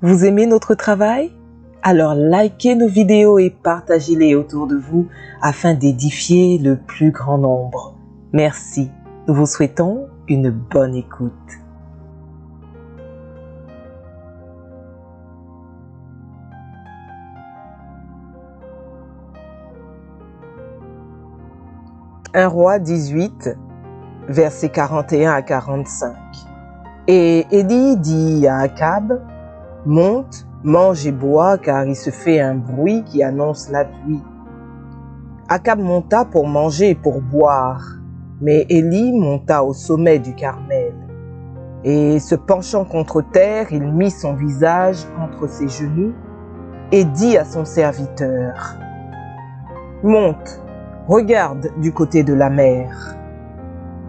Vous aimez notre travail? Alors likez nos vidéos et partagez-les autour de vous afin d'édifier le plus grand nombre. Merci. Nous vous souhaitons une bonne écoute. Un roi 18, versets 41 à 45. Et Élie dit à Akab, « Monte, mange et bois, car il se fait un bruit qui annonce la pluie. » Akab monta pour manger et pour boire, mais Élie monta au sommet du Carmel. Et se penchant contre terre, il mit son visage entre ses genoux et dit à son serviteur, « Monte, regarde du côté de la mer. »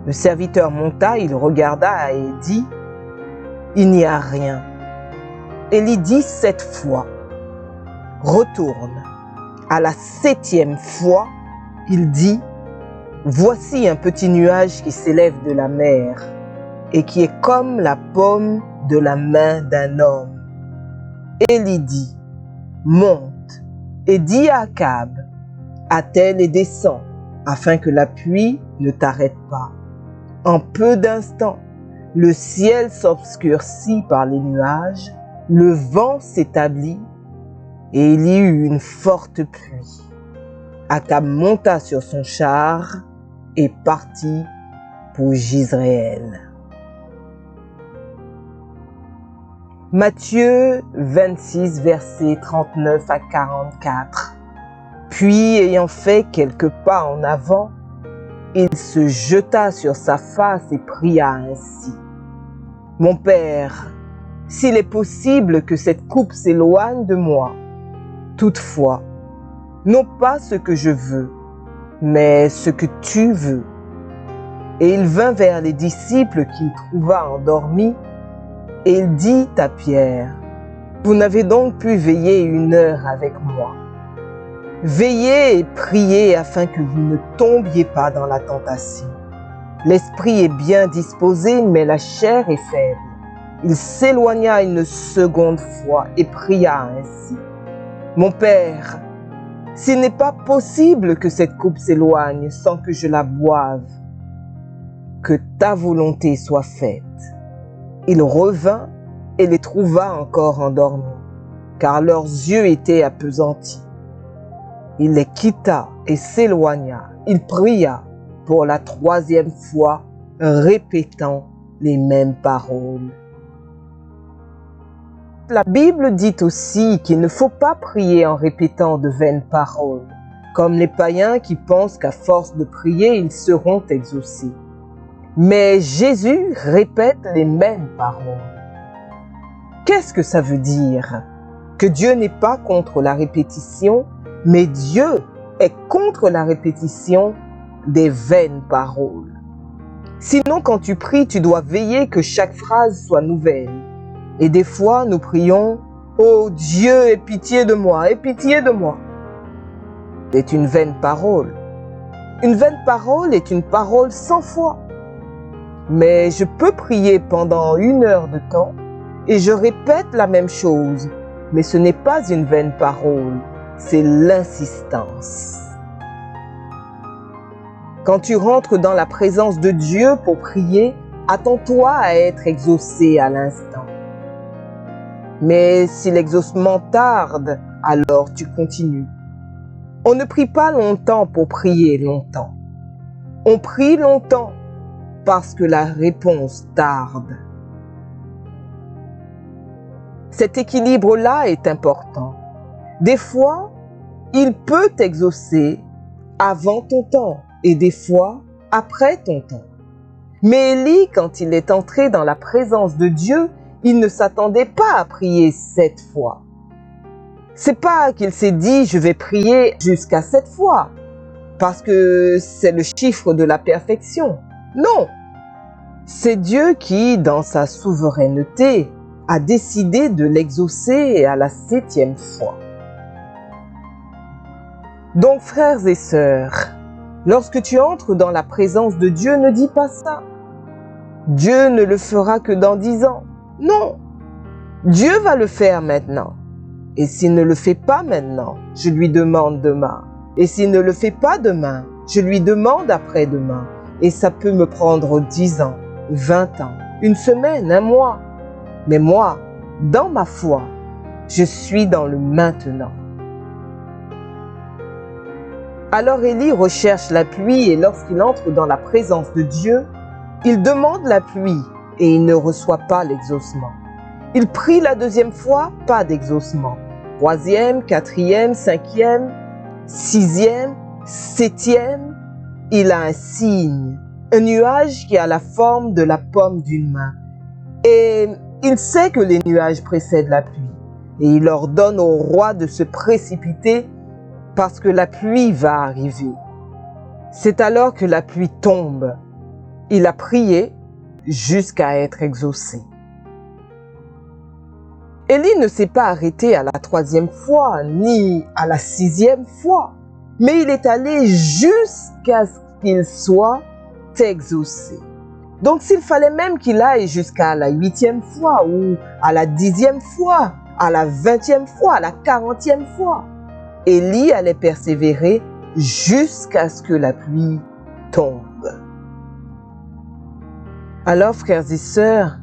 Le serviteur monta, il regarda et dit, « Il n'y a rien. » Élie dit 7 fois, « Retourne. » À la 7e fois, il dit, « Voici un petit nuage qui s'élève de la mer et qui est comme la paume de la main d'un homme. » Élie dit, « Monte et dis à Akab, attelle et descends, afin que la pluie ne t'arrête pas. » En peu d'instants, le ciel s'obscurcit par les nuages, le vent s'établit et il y eut une forte pluie. Akab monta sur son char et partit pour Jizréel. Matthieu 26, versets 39 à 44. Puis, ayant fait quelques pas en avant, il se jeta sur sa face et pria ainsi. « Mon Père, s'il est possible que cette coupe s'éloigne de moi, toutefois, non pas ce que je veux, mais ce que tu veux. » Et il vint vers les disciples qu'il trouva endormis, et il dit à Pierre, « Vous n'avez donc pu veiller 1 heure avec moi. Veillez et priez afin que vous ne tombiez pas dans la tentation. L'esprit est bien disposé, mais la chair est faible. » Il s'éloigna une seconde fois et pria ainsi. « Mon Père, s'il n'est pas possible que cette coupe s'éloigne sans que je la boive, que ta volonté soit faite. » Il revint et les trouva encore endormis, car leurs yeux étaient appesantis. Il les quitta et s'éloigna. Il pria pour la 3e fois, répétant les mêmes paroles. La Bible dit aussi qu'il ne faut pas prier en répétant de vaines paroles, comme les païens qui pensent qu'à force de prier, ils seront exaucés. Mais Jésus répète les mêmes paroles. Qu'est-ce que ça veut dire? Que Dieu n'est pas contre la répétition, mais Dieu est contre la répétition des vaines paroles. Sinon, quand tu pries, tu dois veiller que chaque phrase soit nouvelle. Et des fois, nous prions « Oh Dieu, aie pitié de moi, aie pitié de moi !» C'est une vaine parole. Une vaine parole est une parole sans foi. Mais je peux prier pendant 1 heure de temps et je répète la même chose, mais ce n'est pas une vaine parole, c'est l'insistance. Quand tu rentres dans la présence de Dieu pour prier, attends-toi à être exaucé à l'instant. Mais si l'exaucement tarde, alors tu continues. On ne prie pas longtemps pour prier longtemps. On prie longtemps parce que la réponse tarde. Cet équilibre-là est important. Des fois, il peut t'exaucer avant ton temps et des fois après ton temps. Mais Élie, quand il est entré dans la présence de Dieu, il ne s'attendait pas à prier 7 fois. C'est pas qu'il s'est dit « je vais prier jusqu'à 7 fois » parce que c'est le chiffre de la perfection. Non, c'est Dieu qui, dans sa souveraineté, a décidé de l'exaucer à la 7e fois. Donc, frères et sœurs, lorsque tu entres dans la présence de Dieu, ne dis pas ça. Dieu ne le fera que dans 10 ans. Non, Dieu va le faire maintenant. Et s'il ne le fait pas maintenant, je lui demande demain. Et s'il ne le fait pas demain, je lui demande après-demain. Et ça peut me prendre 10 ans, 20 ans, une semaine, un mois. Mais moi, dans ma foi, je suis dans le maintenant. Alors Élie recherche la pluie et lorsqu'il entre dans la présence de Dieu, il demande la pluie et il ne reçoit pas l'exaucement. Il prie la deuxième fois, pas d'exaucement. Troisième, quatrième, cinquième, sixième, septième, il a un signe, un nuage qui a la forme de la paume d'une main. Et il sait que les nuages précèdent la pluie. Et il ordonne au roi de se précipiter parce que la pluie va arriver. C'est alors que la pluie tombe. Il a prié jusqu'à être exaucé. Élie ne s'est pas arrêté à la troisième fois, ni à la sixième fois, mais il est allé jusqu'à ce qu'il soit exaucé. Donc s'il fallait même qu'il aille jusqu'à la 8e fois, ou à la 10e fois, à la 20e fois, à la 40e fois, Élie allait persévérer jusqu'à ce que la pluie tombe. Alors, frères et sœurs,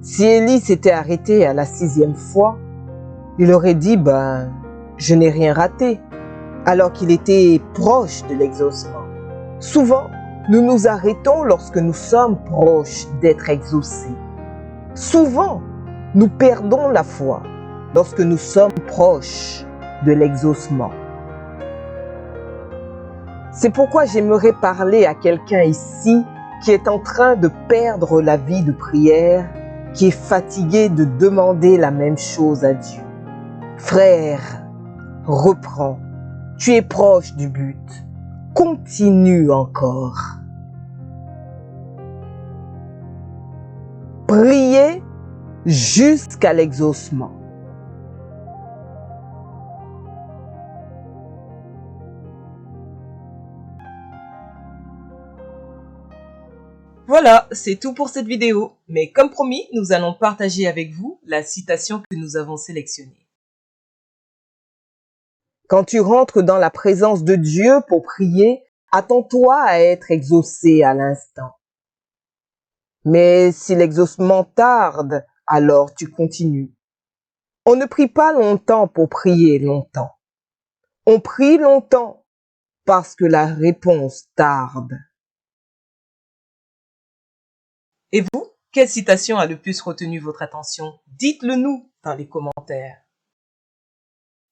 si Élie s'était arrêté à la 6e fois, il aurait dit, je n'ai rien raté, alors qu'il était proche de l'exaucement. Souvent, nous nous arrêtons lorsque nous sommes proches d'être exaucés. Souvent, nous perdons la foi lorsque nous sommes proches de l'exaucement. C'est pourquoi j'aimerais parler à quelqu'un ici qui est en train de perdre la vie de prière, qui est fatigué de demander la même chose à Dieu. Frère, reprends. Tu es proche du but. Continue encore. Priez jusqu'à l'exaucement. Voilà, c'est tout pour cette vidéo. Mais comme promis, nous allons partager avec vous la citation que nous avons sélectionnée. Quand tu rentres dans la présence de Dieu pour prier, attends-toi à être exaucé à l'instant. Mais si l'exaucement tarde, alors tu continues. On ne prie pas longtemps pour prier longtemps. On prie longtemps parce que la réponse tarde. Et vous, quelle citation a le plus retenu votre attention? Dites-le nous dans les commentaires.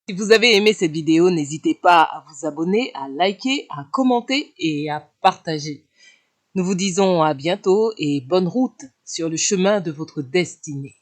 Si vous avez aimé cette vidéo, n'hésitez pas à vous abonner, à liker, à commenter et à partager. Nous vous disons à bientôt et bonne route sur le chemin de votre destinée.